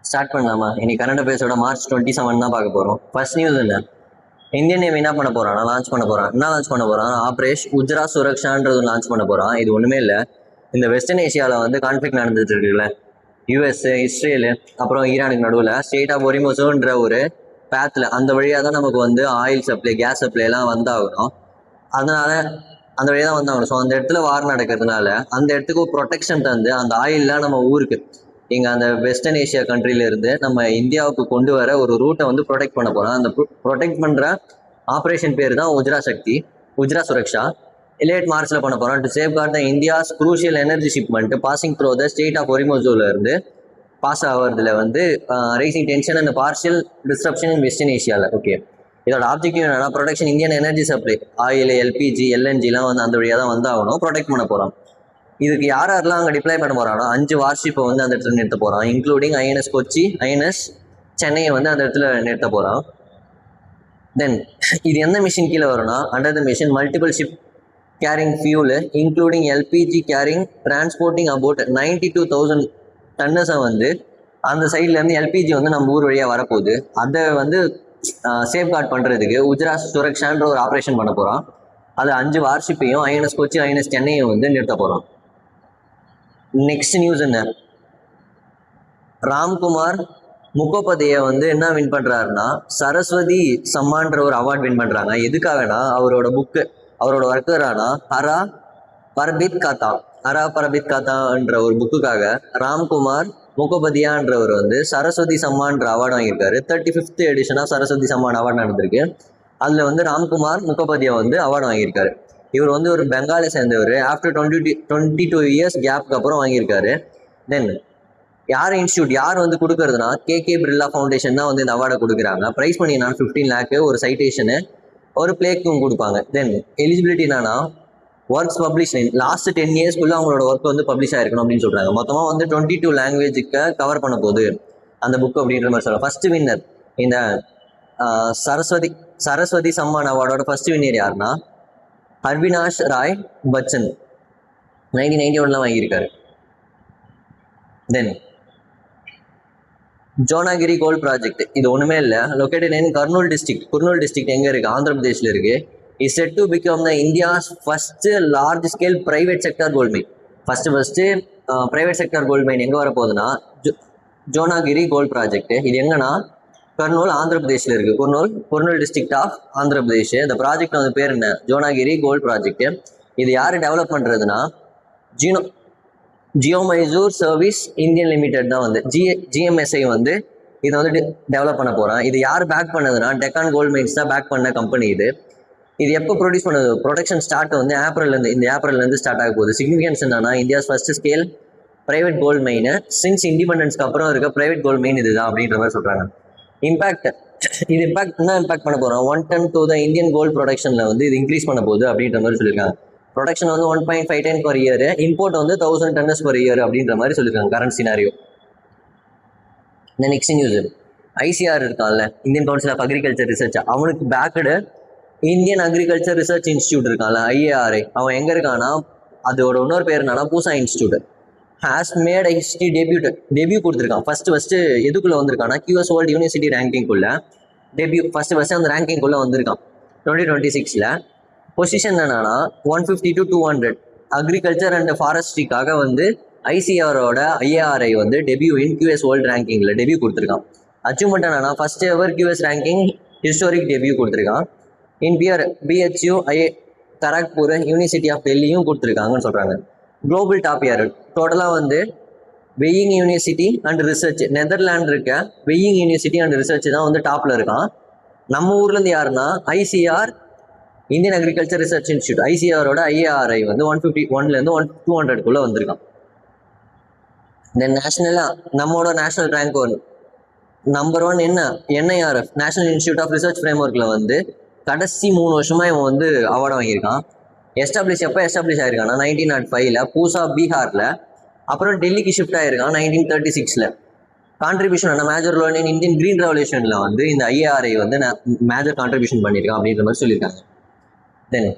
Start பண்ணலாமா? இன்னைக்கு current அஃபேர்ஸோட March 27 தான் பார்க்க போகிறோம். ஃபர்ஸ்ட் நியூஸ் என்ன? இந்தியன் நேவி என்ன பண்ண போறான்? லான்ச் பண்ண போறான். என்ன லான்ச் பண்ண போறான்? ஆப்ரேஷன் உஜ்ரா சுரக்ஷான்றது லான்ச் பண்ண போறான். இது ஒண்ணுமே இல்லை, இந்த வெஸ்டர்ன் ஏஷியாவில் வந்து கான்ஃபிளிக் நடந்துட்டு இருக்குல்ல, யூஎஸ், இஸ்ரேலு, அப்புறம் ஈரானுக்கு நடுவில் ஸ்டேட் ஆஃப் ஒரிமோசோன்ற ஒரு பேத்தில் அந்த வழியாக தான் நமக்கு வந்து ஆயில் சப்ளை, கேஸ் சப்ளை எல்லாம் வந்தாகணும். அதனால அந்த வழியாக தான் வந்தாகணும். ஸோ அந்த இடத்துல வார் நடக்கிறதுனால அந்த இடத்துக்கு ப்ரொடெக்ஷன் தந்து அந்த ஆயில்லாம் நம்ம ஊருக்கு இங்கே அந்த வெஸ்டர்ன் ஏஷியா கண்ட்ரில இருந்து நம்ம இந்தியாவுக்கு கொண்டு வர ஒரு ரூட்டை வந்து ப்ரொடெக்ட் பண்ண போகிறோம். அந்த ப்ரொடெக்ட் பண்ணுற ஆப்ரேஷன் பேர் தான் உஜ்ரா சக்தி, உஜ்ரா சுரக்ஷா. லேட் மார்ச்ல பண்ண போகிறோம். To safeguard the India's crucial energy shipment passing through the strait of ஒரிமோசோல இருந்து பாஸ் ஆகிறதுல வந்து rising tension and partial disruption in western ஏஷியாவில். ஓகே, இதோட ஆப்ஜெக்டிவ் என்னன்னா protection Indian energy supply, oil, LPG, எல்என்ஜிலாம் வந்து அந்த வழியாக தான் வந்தாகணும், ப்ரொடெக்ட் பண்ண போகிறோம். இதுக்கு யாரெல்லாம் அங்கே டிப்ளை பண்ண போகிறாங்கன்னா 5 வார்ஷிப்பை வந்து அந்த இடத்துல நிறுத்த போகிறான், இன்க்ளூடிங் ஐஎன்எஸ் கொச்சி, ஐஎன்எஸ் சென்னையை வந்து அந்த இடத்துல நிறுத்த போகிறான். தென் இது எந்த மிஷின் கீழே வரும்னா, under the mission multiple ship carrying fuel including LPG carrying transporting about 92,000 டன்னஸை வந்து அந்த சைட்லேருந்து எல்பிஜி வந்து நம்ம ஊர் வழியாக வரப்போகுது. அதை வந்து சேஃப்கார்ட் பண்ணுறதுக்கு உஜ்ரா சுரக்ஷான்ற ஒரு ஆப்ரேஷன் பண்ண போகிறோம். அது 5 வார்ஷிப்பையும் ஐஎன்எஸ் கொச்சி, ஐஎன்எஸ் சென்னையும் வந்து நிறுத்த போகிறோம். நெக்ஸ்ட் நியூஸ் என்ன? ராம்குமார் முகோபதையை வந்து என்ன வின் பண்ணுறாருன்னா சரஸ்வதி சம்மான்ற ஒரு அவார்ட் வின் பண்ணுறாங்க. எதுக்காகனா அவரோட புக்கு, அவரோட ஒர்க்கரானா ஹரா பரபித் காத்தான்ற ஒரு புக்குக்காக ராம்குமார் முகோபதியான்றவர் வந்து சரஸ்வதி சம்மான்ற அவார்டு வாங்கியிருக்காரு. 35th எடிஷனாக சரஸ்வதி சம்மான் அவார்டு நடந்திருக்கு. அதில் வந்து ராம்குமார் முகோபதியா வந்து அவார்டு வாங்கியிருக்காரு. இவர் வந்து ஒரு பெங்காலை சேர்ந்தவர். ஆஃப்டர் 22 இயர்ஸ் கேப்க்கு அப்புறம் வாங்கியிருக்காரு. தென் யார் இன்ஸ்டியூட் யார் வந்து கொடுக்கறதுனா கேகே பிர்லா ஃபவுண்டேஷன் தான் வந்து இந்த அவார்டை கொடுக்குறாங்க. ப்ரைஸ் பண்ணி நான் 15 lakh, ஒரு சைட்டேஷனு, ஒரு பிளேக்கும் கொடுப்பாங்க. தென் எலிஜிபிலிட்டி என்னன்னா ஒர்க்ஸ் பப்ளிஷ் லாஸ்ட் 10 yearsக்குள்ள அவங்களோட ஒர்க் வந்து பப்ளிஷ் ஆயிருக்கணும் அப்படின்னு சொல்றாங்க. மொத்தமாக வந்து 22 languageக்கு கவர் பண்ண போகுது அந்த புக் அப்படின்ற மாதிரி சொல்றாங்க. ஃபர்ஸ்ட் வின்னர் இந்த சரஸ்வதி சம்மான் அவார்டோட ஃபர்ஸ்ட் வின்னர் யாருன்னா அவினாஷ் ராய் பச்சன், 1991 வாங்கியிருக்காரு. தென் ஜோனாகிரி கோல்ட் ப்ராஜெக்ட், இது ஒண்ணுமே இல்லை, லொக்கேட்டட் இன் கர்னூல் டிஸ்ட்ரிக்ட் எங்க இருக்கு? ஆந்திர பிரதேஷ்ல இருக்கு. Is set to become the India's first large scale private sector gold mine. First private sector gold mine எங்க வர போகுதுன்னா ஜோனாகிரி கோல்ட் ப்ராஜெக்ட். இது எங்கன்னா கர்னூல், ஆந்திர பிரதேஷ்ல இருக்கு. Kurnool district of Andhra Pradesh. இந்த ப்ராஜெக்ட் வந்து பேர் என்ன? Jonnagiri gold project. இது யாரு டெவலப் பண்றதுன்னா ஜியோமைசூர் சர்வீஸ் இந்தியன் லிமிடெட் தான் வந்து ஜிஎம்எஸ்ஐ வந்து இதை வந்து டெவலப் பண்ண போறான். இது யார் பேக் பண்ணதுன்னா டெக்கான் கோல்ட் மைன்ஸ் தான் பேக் பண்ண கம்பெனி இது. இது எப்போ ப்ரொடியூஸ் பண்ணது? ப்ரொடக்ஷன் ஸ்டார்ட் வந்து ஏப்ரல்லேருந்து ஸ்டார்ட் ஆக போகுது. சிக்னிஃபிகன்ஸ் என்னன்னா India's first scale private gold mine, since இண்டிபெண்டன்ஸ்க்கு அப்புறம் இருக்க பிரைவேட் கோல்ட் மைன் இதுதான் அப்படின்ற மாதிரி சொல்றாங்க. இம்பாக்ட் என்ன இம்பாக்ட் பண்ண போறோம்? 1 ton to the Indian gold ப்ரொடக்ஷன்ல வந்து இது இன்க்ரீஸ் பண்ண போகுது அப்படின்ற மாதிரி சொல்லியிருக்காங்க. ப்ரொடக்ஷன் வந்து 1.5 ton per year, இம்போர்ட் வந்து 1000 tons per year அப்படின்ற மாதிரி சொல்லியிருக்காங்க கரண்ட் சினாரியோ. இந்த நெக்ஸ்ட் நியூஸ், ஐசிஆர் இருக்கான்ல, Indian council of agriculture research, அவனுக்கு பேக்கடு இந்தியன் அக்ரிகல்ச்சர் ரிசர்ச் இன்ஸ்டியூட் இருக்கான்ல, ஐஏஆர்ஐ, அவன் எங்க இருக்கான்னா அதோட இன்னொரு பேர் என்னன்னா Pusa institute. Has made history debut கொடுத்துருக்கான். ஃபர்ஸ்ட் எதுக்குள்ள வந்திருக்கான்னா QS வேர்ல்ட் யூனிவர்சிட்டி ரேங்கிங்குள்ள டெபியூ ஃபர்ஸ்ட் அந்த ரேங்கிங்குள்ள வந்திருக்கான் 2026. பொசிஷன் என்னன்னா 150 to 200. அக்ரிகல்ச்சர் அண்ட் ஃபாரஸ்ட்ரிக்காக வந்து ஐஏஆர்ஐ வந்து டெபியூ இன் QS வேர்ல்ட் ரேங்கிங்ல டெபியூ கொடுத்துருக்கான். அச்சீவ்மெண்ட் என்னன்னா first ever QS ranking historic debut கொடுத்துருக்கான். In BHU Kharagpur university of டெல்லியும் கொடுத்துருக்காங்கன்னு சொல்றாங்க. குளோபல் டாப் இயர் டோட்டலாக வந்து வெயிங் யூனிவர்சிட்டி அண்ட் ரிசர்ச், நெதர்லாண்ட் இருக்க வெயிங் யூனிவர்சிட்டி அண்ட் ரிசர்ச் தான் வந்து டாப்ல இருக்கான். நம்ம ஊர்ல இருந்து யாருன்னா ICR, Indian agriculture research institute. ஐசிஆரோட ஐஏஆர்ஐ வந்து 151லேருந்து 200க்குள்ள வந்திருக்கான். தென் நேஷனலா நம்மளோட நேஷனல் ரேங்க் நம்பர் 1 என்ன? NIRF national institute of research ஃப்ரேம்ஒர்க்ல வந்து கடைசி 3 வருஷமா இவன் வந்து அவார்டு வாங்கியிருக்கான். எப்போ எஸ்டாப்ளிஷ் ஆயிருக்கான்னா 1905ல் பூசா பீகார்ல, அப்புறம் டெல்லிக்கு ஷிஃப்ட் ஆயிருக்கான் 1936ல். கான்ட்ரிபியூஷன் என்ன? Major role in Indian green ரெவல்யூஷன்ல வந்து இந்த ஐஏஆர்ஐ வந்து மேஜர் கான்ட்ரிபியூஷன் பண்ணியிருக்கான் அப்படின்ற மாதிரி சொல்லியிருக்காங்க. தென்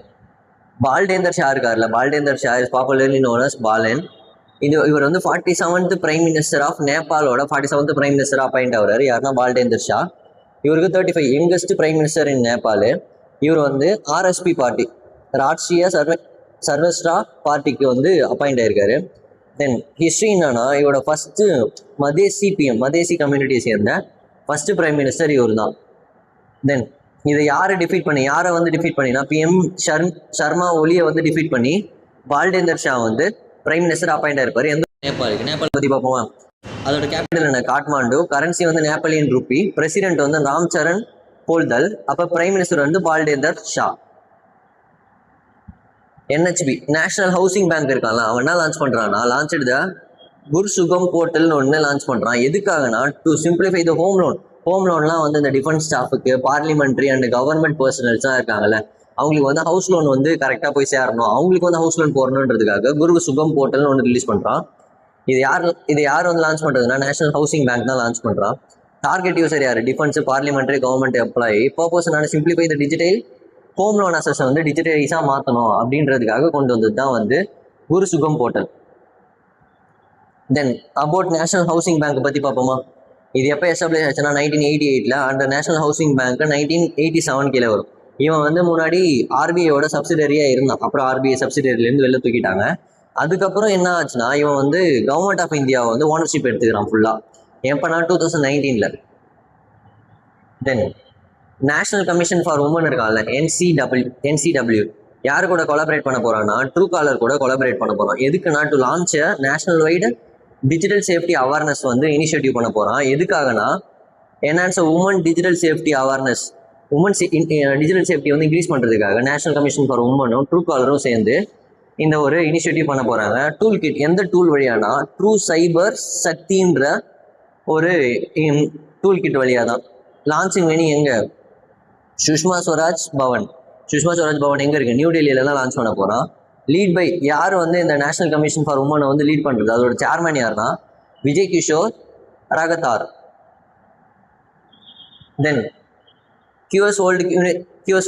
பால்டேந்தர் ஷா இருக்கார்ல, Balendra Shah is popularly known as Balen. இவர் வந்து 47th பிரைம் மினிஸ்டர் ஆஃப் நேபாளோட 47th பிரைம் மினிஸ்டர் அப்பாயிண்ட் ஆகிறாரு. யாருன்னா பால்டேந்தர் ஷா. இவருக்கு 35 youngest prime minister in Nepal. இவர் வந்து ஆர்எஸ்பி பார்ட்டி, ராஷ்ட்ரிய சர்வஸ்ரா பார்ட்டிக்கு வந்து அப்பாயிண்ட் ஆயிருக்காரு. தென் ஹிஸ்ட்ரி என்னன்னா, இவரோட ஃபர்ஸ்ட் மதேசி பிஎம், மதேசி கம்யூனிட்டியை சேர்ந்த ஃபர்ஸ்ட் பிரைம் மினிஸ்டர் இவர் தான். தென் இதை யாரை வந்து டிஃபீட் பண்ணினா பிஎம் சர்மா ஒலியை வந்து டிஃபீட் பண்ணி பால்டேந்தர் ஷா வந்து பிரைம் மினிஸ்டர் அப்பாயிண்ட் ஆயிருப்பாரு. எந்த நேபாள் பத்தி பார்ப்போமா? அதோட கேபிட்டல் என்ன? காட்மாண்டு. கரன்சி வந்து நேபாளியன் ரூபி. பிரசிடென்ட் வந்து ராம் சரண் போல்தல். அப்ப பிரைம் மினிஸ்டர் வந்து Balendra Shah. NHB national housing bank இருக்கான்ல, அவன் என்ன லான்ச் பண்றான்னா, லான்ச் த குர்சுகம் போர்ட்டல்னு ஒன்று லான்ச் பண்றான். எதுக்காகனா, to simplify the home loan. Home லோன்லாம் வந்து இந்த டிஃபென்ஸ் ஸ்டாஃபுக்கு, பார்லிமெண்ட்ரி அண்ட் கவர்மெண்ட் பர்சனல்ஸ்லாம் இருக்காங்கல்ல, அவங்களுக்கு வந்து ஹவுஸ் லோன் வந்து கரெக்டாக போய் சேரணும், அவங்களுக்கு வந்து ஹவுஸ் லோன் போடணுன்றதுக்காக குரு சுகம் போர்ட்டல்னு ஒன்று ரிலீஸ் பண்ணுறான். இது யார் வந்து லான்ச் பண்ணுறதுன்னா, நேஷனல் ஹவுசிங் பேங்க் தான் லான்ச் பண்ணுறான். டார்கெட் யூசர் யார்? Defence, parliamentary, government employee. Purpose என்னன்னா, simplify the digital home loan அசஸை வந்து டிஜிட்டலைஸாக மாற்றணும் அப்படின்றதுக்காக கொண்டு வந்தது தான் வந்து குரு சுகம் portal. Then about national housing bank பற்றி பார்ப்போமா? இது எப்போ எஸ்டாப்ளிஷ் ஆச்சுன்னா 1988ல். அந்த நேஷனல் ஹவுசிங் பேங்க் 1987 கீழே வரும். இவன் வந்து முன்னாடி ஆர்பிஐயோட சப்சிடரியாக இருந்தான். அப்புறம் ஆர்பிஐ சப்சிடரியிலேருந்து வெளில தூக்கிட்டாங்க. அதுக்கப்புறம் என்ன ஆச்சுன்னா, இவன் வந்து கவர்மெண்ட் ஆஃப் இந்தியாவை வந்து ஓனர்ஷிப் எடுத்துக்கிறான் ஃபுல்லாக. எப்போனா 2019ல். தென் நேஷனல் கமிஷன் ஃபார் உமன் இருக்காங்கல்ல, NCW யாரு கூட கொலாபரேட் பண்ண போறான்னா, ட்ரூ காலர் கூட கொலாபரேட் பண்ண போறான். எதுக்குன்னா, to launch national wide digital safety awareness வந்து இனிஷியேட்டிவ் பண்ண போறான். எதுக்காகனா, enhance woman digital safety awareness, woman digital safety வந்து இன்க்ரீஸ் பண்றதுக்காக நேஷனல் கமிஷன் ஃபார் உமனும் ட்ரூ காலரும் சேர்ந்து இந்த ஒரு இனிஷியேட்டிவ் பண்ண போறாங்க. டூல் கிட் எந்த டூல் வழியானா, ட்ரூ சைபர் சக்தின்ற ஒரு டூல் கிட் வழியா தான். லான்ச்சிங் வேணி எங்க? சுஷ்மா ஸ்வராஜ் பவன் எங்க இருக்கு? நியூ டெல்லியில தான் லான்ச் பண்ண போறான். லீட் பை யார் வந்து இந்த நேஷனல் கமிஷன் ஃபார் உமனை வந்து லீட் பண்றது? அதோட சேர்மன் யாருன்னா விஜய் கிஷோர் ரகதார். தென் QS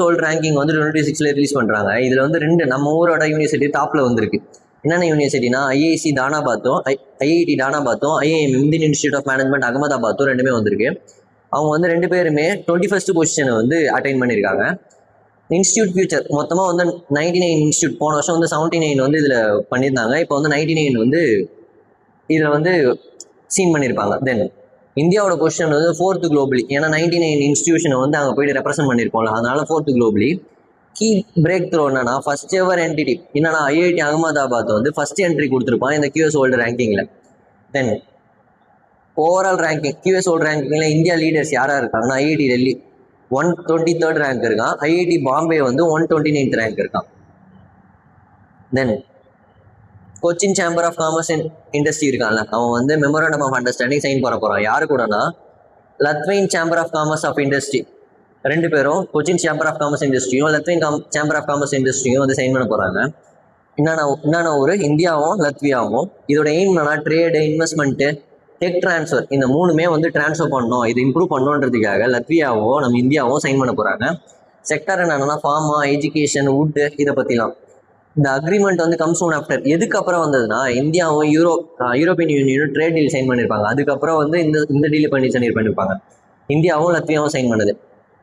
World ரேங்கிங் வந்து 2026ல ரிலீஸ் பண்றாங்க. இதுல வந்து 2 நம்ம ஊரோட யூனிவர்சிட்டி டாப்ல வந்திருக்கு. என்னென்ன யூனிவர்சிட்டினா, IIT தானாபாத்தும் IIM Indian institute of management அகமதாபாத்தும் ரெண்டுமே வந்திருக்கு. அவங்க வந்து 2 பேருமே 21st பொசிஷனை வந்து அட்டைன் பண்ணியிருக்காங்க. இன்ஸ்டியூட் ஃபியூச்சர் மொத்தமாக வந்து 99 இன்ஸ்டியூட், போன வருஷம் வந்து 79 வந்து இதில் பண்ணியிருந்தாங்க. இப்போ வந்து 99 வந்து இதில் வந்து சீன் பண்ணியிருப்பாங்க. தென் இந்தியாவோட பொசிஷன் வந்து 4th குளோபலி. ஏன்னா 99 இன்ஸ்டியூஷனை வந்து அங்கே போயிட்டு ரெப்ரசென்ட் பண்ணியிருப்போம்ல, அதனால 4th globally. Key breakthrough என்னன்னா, ஃபர்ஸ்ட் எவர் என்டிட்டி என்னன்னா, IIT அகமதாபாத் வந்து ஃபர்ஸ்ட் என்ட்ரி கொடுத்துருப்பான் இந்த QS World ரேங்கிங்கில். Then overall ranking, QS World ரேங்கிங்கில் இந்தியா லீடர்ஸ் யாராக இருக்காங்கன்னா, IIT டெல்லி 123rd ரேங்க் இருக்கான். IIT பாம்பே வந்து 129th ரேங்க் இருக்கான். Then Cochin chamber of commerce and industry இருக்கான்ல, அவன் வந்து மெமோரண்டம் ஆஃப் அண்டர்ஸ்டாண்டிங் சைன் பண்ண போறான். யாரு கூடனா, Latvian chamber of commerce of industry. 2 பேரும் கொச்சின் சேம்பர் ஆஃப் காமர்ஸ் இண்டஸ்ட்ரியும் லத்வைன் சேம்பர் ஆஃப் காமர்ஸ் இண்டஸ்ட்ரியும் வந்து சைன் பண்ண போறாங்க. என்னன்னா ஒரு இந்தியாவும் லத்வியாவும். இதோட எய்ம் என்னன்னா, ட்ரேடு, இன்வெஸ்ட்மெண்ட்டு, டெக் டிரான்ஸ்ஃபர், இந்த 3மே வந்து டிரான்ஸ்ஃபர் பண்ணணும், இது இம்ப்ரூவ் பண்ணணுன்றதுக்காக லத்வியாவும் நம்ம இந்தியாவும் சைன் பண்ண போறாங்க. செக்டர் என்னன்னா, ஃபார்மா, எஜுகேஷன், வுட், இதை பற்றிலாம். இந்த அக்ரிமெண்ட் வந்து கம் சூன் ஆஃப்டர். எதுக்கப்புறம் வந்ததுன்னா, இந்தியாவும் யூரோப்பியன் யூனியனும் ட்ரேட் டீல் சைன் பண்ணியிருப்பாங்க. அதுக்கப்புறம் வந்து இந்த டீல் பண்ணியிருப்பாங்க. இந்தியாவும் லத்வியாவும் சைன் பண்ணது.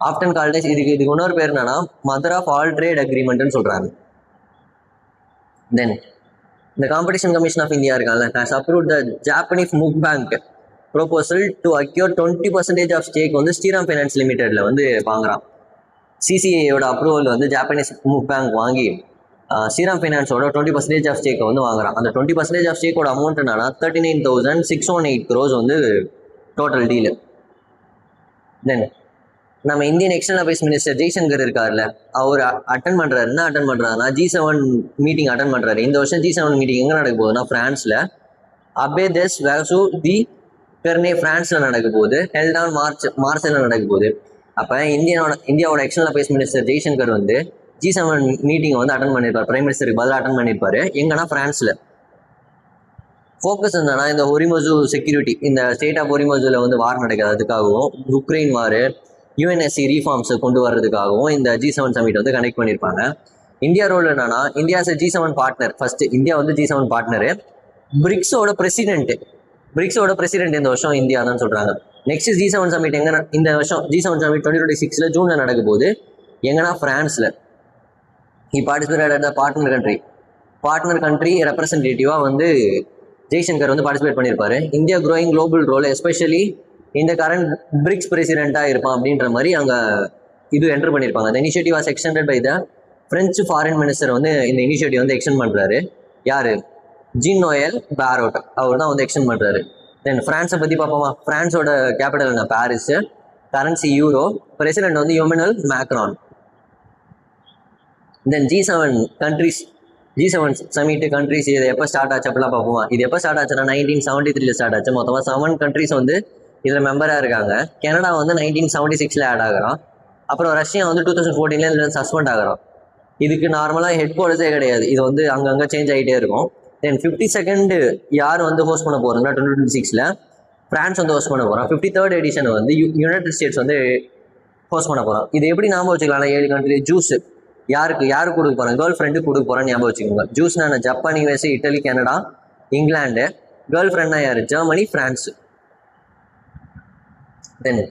ஆஃப்டன் கால்டேஸ். இதுக்கு இன்னொரு பேர் என்னன்னா, மதர் ஆஃப் ஆல் ட்ரேட் அக்ரிமெண்ட்னு சொல்றாங்க. தென் the Competition Commission of India has approved the Japanese Mook Bank proposal to acquire 20% of stake வந்து ஸ்ரீராம் ஃபைனான்ஸ் லிமிடெட்ல வந்து வாங்குறான். CCIயோட அப்ரூவல் வந்து ஜாப்பனீஸ் மூக் பேங்க் வாங்கி ஸ்ரீராம் ஃபைனான்ஸோட 20% ஆஃப் ஸ்டேக்கை வந்து வாங்குறான். அந்த 20% ஆஃப் ஸ்டேக்கோட அமௌண்ட் என்னன்னா 39,618 crores வந்து டோட்டல் டீலு. தென் நம்ம Indian external affairs minister Jaishankar இருக்கார்ல, அவர் அட்டன் பண்றாருன்னா G7 மீட்டிங் அட்டன் பண்றாரு. இந்த வருஷம் G7 மீட்டிங் எங்க நடக்க போகுதுன்னா, பிரான்ஸ்ல அபேதஸ் வேசு தி பெர்னே பிரான்ஸ்ல நடக்க போகுது. ஹெல்ட் ஆன் மார்ச்ல நடக்க போகுது. அப்ப இந்தியாவோட எக்ஸ்டர்னல் அஃபேர்ஸ் மினிஸ்டர் ஜெய்சங்கர் வந்து G7 மீட்டிங் வந்து அட்டன் பண்ணிருப்பாரு. பிரைம் மினிஸ்டருக்கு பதிலாக அட்டன் பண்ணிருப்பாரு. எங்கன்னா பிரான்ஸ்ல. ஃபோக்கஸ் என்னன்னா, இந்த ஹொரிமோசு செக்யூரிட்டி, இந்த ஸ்டேட் ஆஃப் ஹொரிமோசுல வந்து வார் நடக்குது, அதுக்காகவும் உக்ரைன் வார், UNSC ரீஃபார்ம்ஸ் கொண்டு வர்றதுக்காகவும் இந்த G7 சமிட் வந்து கனெக்ட் பண்ணியிருப்பாங்க. இந்தியா ரோல் என்னன்னா, India G7 partner. First India வந்து G7 பார்ட்னரு. பிரிக்ஸோட பிரசிடென்ட் இந்த வருஷம் இந்தியா தான் சொல்றாங்க. நெக்ஸ்ட் G7 சமிட் எங்க இந்த வருஷம் G7 சமிட் 2026 ஜூன்ல நடக்க போகுது. எங்கன்னா பிரான்ஸ்ல. he participated at the partner country ரெப்ரசன்டேட்டிவா வந்து ஜெய்சங்கர் வந்து பார்ட்டிசிபேட் பண்ணியிருப்பாரு. India growing global role especially இந்த கரண்ட் பிரிக்ஸ் பிரசிடென்ட்டாக இருப்பான் அப்படின்ற மாதிரி அங்கே இது என்டர் பண்ணியிருப்பாங்க. அந்த initiative was extended by the French foreign minister வந்து இந்த இனிஷியேட்டிவ் வந்து எக்ஸ்டெண்ட் பண்ணுறாரு. யார்? ஜீன் நோயல் பேரோட் அவர் தான் வந்து எக்ஸ்டெண்ட் பண்ணுறாரு. தென் ஃப்ரான்ஸை பற்றி பார்ப்போமா? ஃப்ரான்ஸோட கேபிட்டல் என்ன? பாரிஸ். Currency euro. பிரசிடென்ட் வந்து எமனுவல் மேக்ரான். தென் G7 சமிட் கண்ட்ரிஸ் இது எப்போ ஸ்டார்ட் ஆச்சு அப்படிலாம் பார்ப்போமா? இது எப்போ ஸ்டார்ட் ஆச்சுன்னா 1973 ஸ்டார்ட் ஆச்சு. மொத்தமாக 7 கண்ட்ரிஸ் வந்து இதில் மெம்பராக இருக்காங்க. கனடா வந்து 1976 ஆட் ஆகிறான். அப்புறம் ரஷ்யா வந்து 2014 இதில் சஸ்பெண்ட் ஆகிறான். இதுக்கு நார்மலாக ஹெட் குவார்ட்டர்ஸே கிடையாது. இது வந்து அங்கங்கே சேஞ்ச் ஆகிட்டே இருக்கும். தென் 52nd யார் வந்து ஹோஸ்ட் பண்ண போகிறாங்கன்னா 2026 ஃப்ரான்ஸ் வந்து ஹோஸ்ட் பண்ண போகிறான். 53rd எடிஷன் வந்து யுனைடெட் ஸ்டேட்ஸ் வந்து ஹோஸ்ட் பண்ண போகிறான். இது எப்படி ஞாபகம் வச்சுக்கலாம்? 7 கண்ட்ரி ஜூஸ் யாருக்கு கொடுக்க போகிறேன்? கேர்ள் ஃப்ரெண்டுக்கு கொடுக்க போகிறேன்னு ஞாபகம் வச்சுக்கோங்க. ஜூஸ்னா Japan, USA, Italy, Canada, England. Girl ஃப்ரெண்ட்னா யார்? Germany, France. Then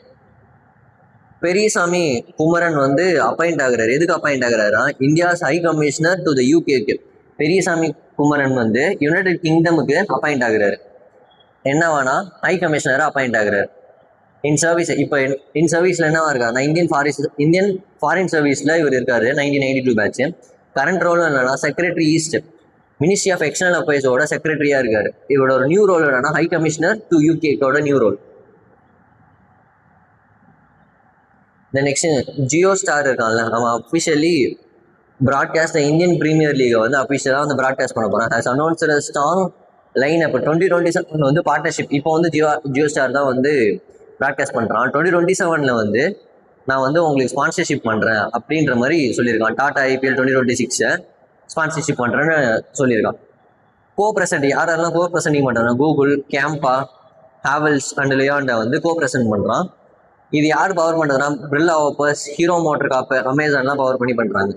Periyasamy Kumaran வந்து அப்பாயிண்ட் ஆகுறாரு. எதுக்கு அப்பாயிண்ட் ஆகுறாருன்னா India's high commissioner to the யூகேக்கு பெரியசாமி குமரன் வந்து யுனைடெட் கிங்டமுக்கு அப்பாயிண்ட் ஆகுறாரு. என்னவானா ஹை கமிஷனராக அப்பாயிண்ட் ஆகுறாரு. இன் சர்வீஸ் இப்போ இன் சர்வீஸில் என்னவா இருக்காருன்னா இந்தியன் ஃபாரின் சர்வீஸில் இவர் இருக்காரு. 1992 பேட்ச். கரண்ட் ரோல் என்னன்னா secretary east ministry of external அஃபேர்ஸோட செக்ரட்டரியாக இருக்காரு. இவரோட ஒரு நியூ ரோல் என்னன்னா ஹை கமிஷனர் டு யூகேக்கோட new role. Next Jio star இருக்கான்ல, அவன் அஃபிஷியலி ப்ராட்காஸ்ட் இந்தியன் பிரீமியர் லீகை வந்து அஃபிஷியலாக வந்து ப்ராட்காஸ்ட் பண்ண போகிறான். ஹஸ் அனௌன்ஸ்ட் ஸ்ட்ராங் லைன் அப்போ 2027 வந்து பார்ட்னர்ஷிப். இப்போ வந்து ஜியோ ஸ்டார் தான் வந்து ப்ராட்காஸ்ட் பண்ணுறான். 2027 வந்து நான் வந்து உங்களுக்கு ஸ்பான்சர்ஷிப் பண்ணுறேன் அப்படின்ற மாதிரி சொல்லியிருக்கான். டாடா IPL 2026 ஸ்பான்சர்ஷிப் பண்ணுறேன்னு சொல்லியிருக்கான். கோ-ப்ரெசென்ட் யாரெல்லாம் கோ-ப்ரெசென்டிங் பண்ணுறாங்க? கூகுள், கேம்பா, ஹாவல்ஸ் அண்ட் லியாண்டை வந்து கோ-ப்ரெசென்ட் பண்ணுறான். இது யார் பவர் பண்ணுறதுனா பிர்லா ஓப்பர்ஸ், ஹீரோ மோட்டர் காப்பு, அமேசான்லாம் பவர் பண்ணி பண்ணுறாங்க.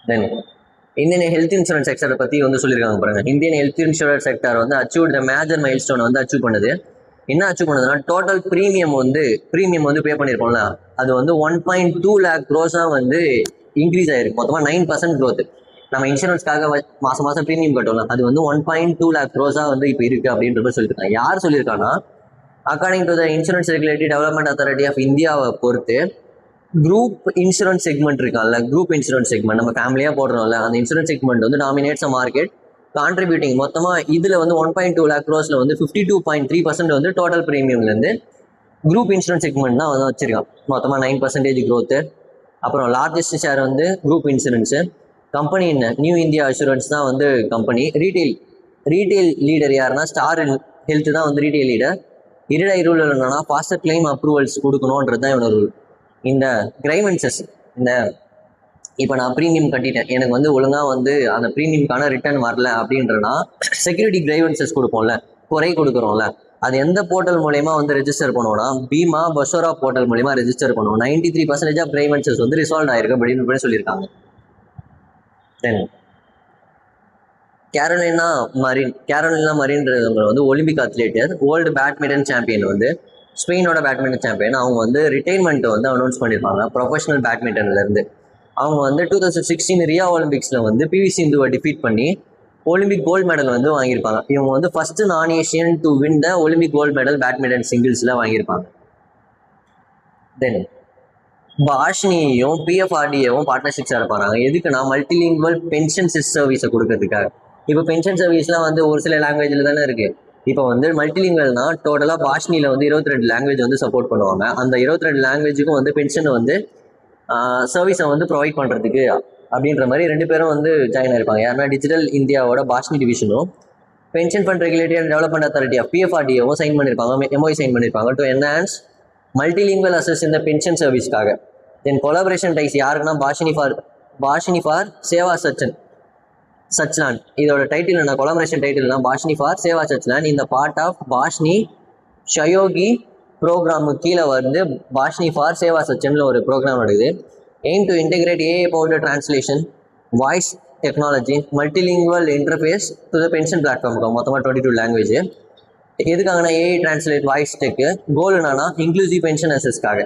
தென் இந்தியன் ஹெல்த் இன்சூரன்ஸ் செக்டரை பற்றி வந்து சொல்லியிருக்காங்க பாருங்க. இந்தியன் ஹெல்த் இன்சூரன்ஸ் செக்டர் வந்து அச்சீவ் த மேஜர் மைல் ஸ்டோனை வந்து அச்சீவ் பண்ணுது. என்ன அச்சீவ் பண்ணுதுன்னா டோட்டல் ப்ரீமியம் வந்து பே பண்ணியிருக்கோம்ல, அது வந்து 1.2 lakh crores வந்து இன்க்ரீஸ் ஆயிருக்கு. மொத்தமாக 9% growth. நம்ம இன்சூரன்ஸ்க்காக மாதம் ப்ரீமியம் கட்டோம்ல, அது வந்து 1.2 lakh crores வந்து இப்போ இருக்குது அப்படின்ற மாதிரி சொல்லியிருக்காங்க. யார் சொல்லியிருக்காங்கன்னா according to the insurance regulatory development authority of இந்தியாவை பொறுத்து குரூப் இன்சூரன்ஸ் செக்மெண்ட் இருக்கான்ல, குரூப் இன்சூரன்ஸ் செக்மெண்ட் நம்ம ஃபேமிலியாக போடுறோம்ல, அந்த இன்சூரன்ஸ் செக்மெண்ட் வந்து டாமினேட்ஸ் அ மார்க்கெட் கான்ட்ரிபியூட்டிங். மொத்தமாக இதில் வந்து 1.2 lakh crores வந்து 52.3% வந்து டோட்டல் ப்ரீமியம்லேருந்து குரூப் இன்சூரன்ஸ் செக்மெண்ட் தான் வந்து வச்சிருக்கான். மொத்தமாக 9% growth. அப்புறம் லார்ஜஸ்ட் ஷேர் வந்து குரூப் இன்சூரன்ஸு. கம்பெனி என்ன? நியூ இந்தியா அஷூரன்ஸ் தான் வந்து கம்பெனி. ரீட்டெயில் லீடர் யாருன்னா ஸ்டார் ஹெல்த் தான் வந்து ரீட்டெயில் லீடர். இருடை ரூல் என்னன்னா ஃபாஸ்டர் கிளைம் அப்ரூவல்ஸ் கொடுக்கணுன்றது தான் இவனோட ரூல். இந்த கிரைவன்சஸ் இப்போ நான் ப்ரீமியம் கட்டிட்டேன், எனக்கு வந்து ஒழுங்காக வந்து அந்த ப்ரீமியம்கான ரிட்டர்ன் வரல அப்படின்றனா செக்யூரிட்டி கிரைவன்சஸ் கொடுப்போம்ல, குறை கொடுக்குறோம்ல, அது எந்த போர்ட்டல் மூலயமா வந்து ரெஜிஸ்டர் பண்ணுவோம்னா பீமா பஷோரா போர்ட்டல் மூலயமா ரெஜிஸ்டர் பண்ணுவோம். 93% ஆஃப் கிரைவன்சஸ் வந்து ரிசால்வ் ஆயிருக்கு அப்படின்னு சொல்லியிருக்காங்க. தென் கேரோலினா மரின்றவங்க வந்து ஒலிம்பிக் அத்லீட்டர், வேர்ல்டு பேட்மிண்டன் சாம்பியன், வந்து ஸ்பெயினோட பேட்மிண்டன் சாம்பியன். அவங்க வந்து ரிட்டைர்மெண்ட் வந்து அனௌன்ஸ் பண்ணியிருப்பாங்க ப்ரொஃபஷனல் பேட்மிண்டன்லேருந்து. அவங்க வந்து 2016 ரியா ஒலிம்பிக்ஸில் வந்து PV சிந்துவை டிஃபீட் பண்ணி ஒலிம்பிக் கோல்டு மெடல் வந்து வாங்கியிருப்பாங்க. இவங்க வந்து first non Asian to win the Olympic gold medal badminton சிங்கிள்ஸில் வாங்கியிருப்பாங்க. தென் பாஷ்னியும் PFRDAவும் பார்ட்னர்ஷிப் சேர போகிறாங்க. எதுக்குன்னா மல்டிலிங்குவல் பென்ஷன் சர்வீஸை கொடுக்கறதுக்காக. இப்போ பென்ஷன் சர்வீஸ்லாம் வந்து ஒரு சில லாங்குவேஜில் தானே இருக்குது. இப்போ வந்து மல்டிலிங்குவல்னா டோட்டலாக பாஷ்னியில் வந்து 22 லாங்குவேஜ் வந்து சப்போர்ட் பண்ணுவாங்க. அந்த 22 லாங்குவேஜுக்கும் வந்து பென்ஷனை வந்து சர்வீஸை வந்து ப்ரொவைட் பண்ணுறதுக்கு அப்படின்ற மாதிரி 2 பேரும் வந்து ஜாயின் ஆயிருப்பாங்க. யாருன்னா டிஜிட்டல் இந்தியாவோட பாஷ்னி டிவிஷனும் pension fund regulatory and development authority of PFRDAவும் சைன் பண்ணியிருப்பாங்க, MOU சைன் பண்ணியிருப்பாங்க டு என்ஹான்ஸ் மல்டிலிங்குவல் அசஸ் இந்த பென்ஷன் சர்வீஸ்க்காக. தென் கொலாபரேஷன் டைஸ் யாருன்னா பாஷினி ஃபார் சேவா சச்லான். இதோட டைட்டில் என்ன? கொலாபரேஷன் டைட்டில்னா பாஷ்னி ஃபார் சேவா சச்லான். இந்த பார்ட் ஆஃப் பாஷ்னி ஷயோகி ப்ரோக்ராமுக்கு கீழே வந்து பாஷ்னி ஃபார் சேவா சச்சன்ல ஒரு ப்ரோக்ராம் நடக்குது. Aim to integrate AI founder translation, voice technology multilingual interface to the pension platform மொத்தமாக 22 லாங்குவேஜ். எதுக்காகனா ஏஐ டிரான்ஸ்லேட் வாய்ஸ் டெக்கு கோல் என்னன்னா இன்க்ளூசிவ் பென்ஷன் அசஸ்க்காக.